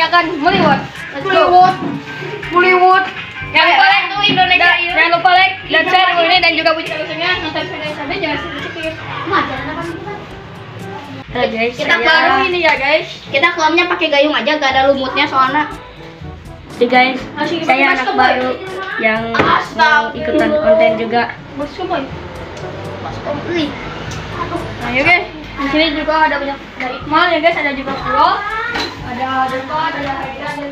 akan meliwat. Bollywood. Jangan lupa like tuh Indonesia. Jangan lupa like dan share video ini dan juga bunyikan loncengnya. Nonton video sampai jangan skip. Halo guys, Kita baru ini ya guys. Kita kelamnya pakai gayung aja, gak ada lumutnya soalnya. jadi guys, saya anak baru yang mau ikutan konten juga. Bos coba. Nah, ya guys, di sini juga ada banyak, ada Iqmal ya guys, ada juga Pulo, ada Depan, ada Haida, dan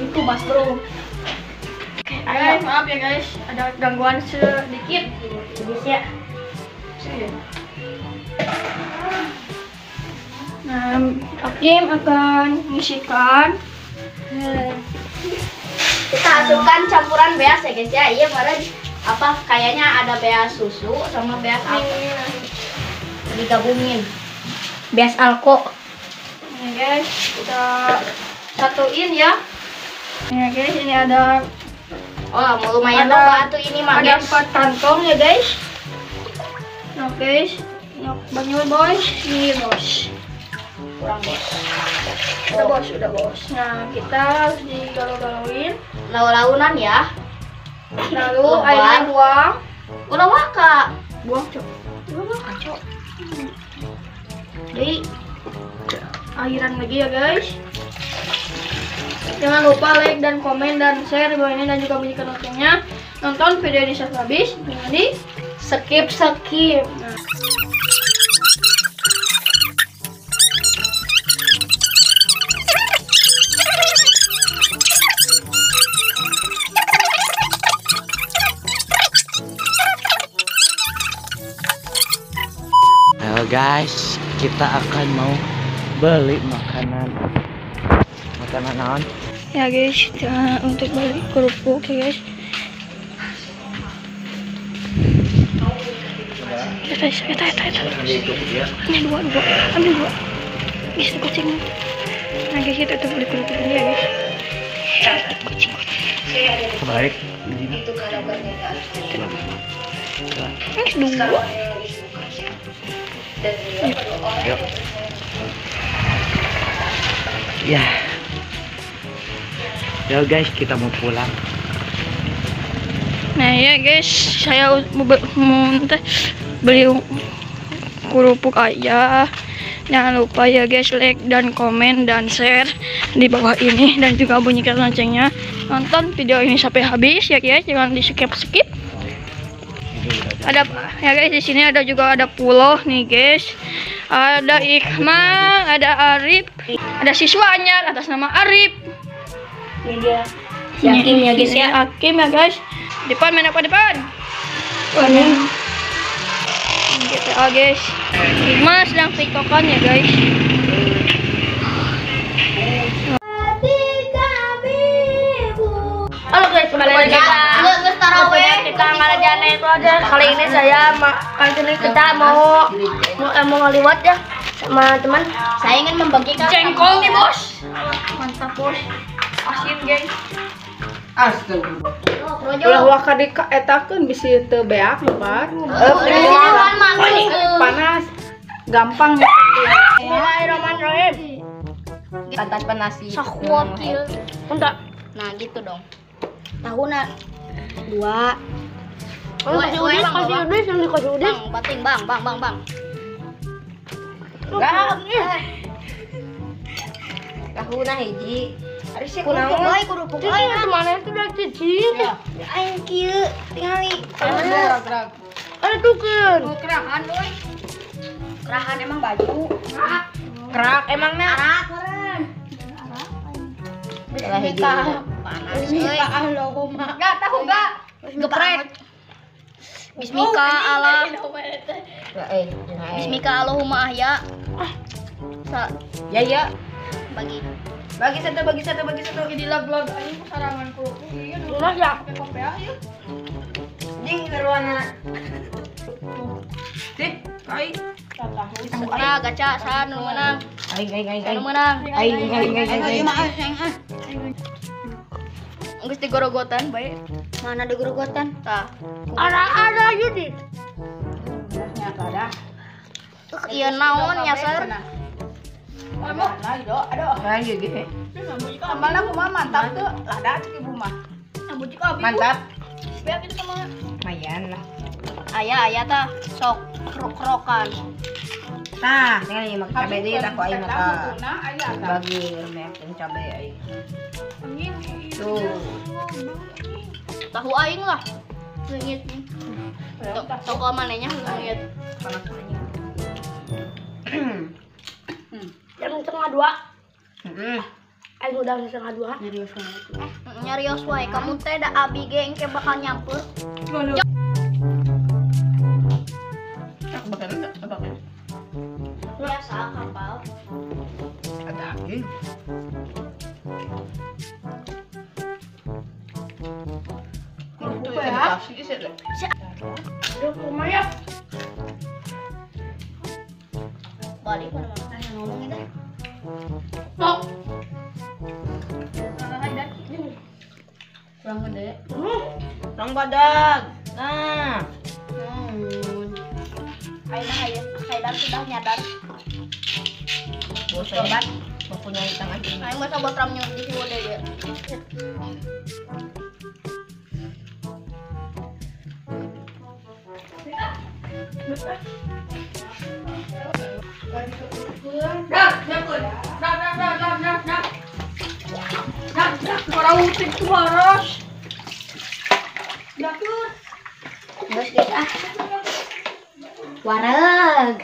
Itu Mas Bro. Oke, guys, maaf ya guys, ada gangguan sedikit, guys ya. Nah, Hakim akan mengisikan. Kita masukkan campuran beas ya guys ya. Iya kemarin apa kayaknya ada beas susu sama beas alko. Digabungin. Beas alko. Nah guys, kita satuin ya. Nah guys, ini ada Oh, mau lumayan Ada- batu ini mah ada guys. 4 kantong ya guys. Nah guys, banyak bos, ini bos. Kurang bos. Udah bos. Nah kita harus digalau-galauin. Lau-launan ya. Lalu Lebar. airnya buang. Udah waka. Buang cok. Jadi airan lagi ya guys. Jangan lupa like dan komen dan share video ini dan juga bunyikan loncengnya. Nonton video ini sampai habis. Jangan di skip. Nah. Halo guys, kita akan mau beli makanan naon? Ya guys, kita untuk beli kerupuk ya guys. Kita. Ini dua. Ambil dua. Guys, kucing. Nah guys, kita beli kerupuk ini ya guys. Kucing. Kebalik. Ini dua. Yuk. Ya. Ya guys, kita mau pulang. Nah ya guys, saya mau beli kerupuk aja. Jangan lupa ya guys, like dan komen dan share di bawah ini dan juga bunyikan loncengnya. Nonton video ini sampai habis ya guys, jangan di skip. Ada ya guys, di sini ada juga ada Pulo nih guys. Ada Iqmal, ada Arif, ada siswanya atas nama Arif. Ini dia. Si Hakim ya guys ya. Hakim ya guys. Depan main apa depan? Ini. GTA guys. Iqmal sedang tiktokan ya guys. Halo guys, kembali lagi kita ngalajain itu aja. Kali ini kita mau ngeliwat ya sama teman. Saya ingin membagikan Jengkol nih bos. Mantap bos. Asin guys. Ulah waka etakeun bisi teu beak lebar. Panas. Gampang. Bismillahirrahmanirrahim. Pantas panasi. Sakwatil. Enggak. Nah, gitu dong. Tahunnya 2. Kasih udah yang dikasih udah. Bang, bating bang. Tahunnya hiji. Harus sih kerupuk lain. Mana itu udah cicing. Aing kieu tingali. Ada tukeun. Kerahan euy. Kerahan emang baju. Kerak emangnya. Salah hiji. Panas euy. Enggak tahu enggak. Geprek. Bismika Allah. Bismika Allahumma ahya. Ya. Bagi satu. Jadi lag aing sarangan kerupuk ieu. Ulah ya. Pakai kopea ieu. Ding ngeruana. Dik, ai. Nah, gacha san nu menang. Aing. Nu menang. Aing. Geus digorogotan bae. Mana digorogotan? Tah. Ada Yudi. Iya naon nyasar. Ayo gini. Kemana aku mah mantap tuh. Lada cek ibu mah. Mantap. Biar kita sama Lumayan lah. ayah tah sok krok-krokan. Nah, tinggal ini makan cabai deh, aku ayo makan. Bagi makan cabai ayo. Tuh. Tahu aing lah. Leungit nih. Toko manehnya leungit. Panas aja. Jam setengah 2. Heeh. Aing udah setengah 2. Nyarios wae. Kamu teh da abi ge engke bakal nyampur. Biasa kapal. Ada angin. Itu ya. Aduh, lumayan. Balik mana mana ngomongin deh. Kurang gede. Kurang badak. Nah. Haidar sudah nyadar. Sobat, mempunyai tangan ini. Aing masa buat ramnya di sini udah ya. Terus guys Wareg.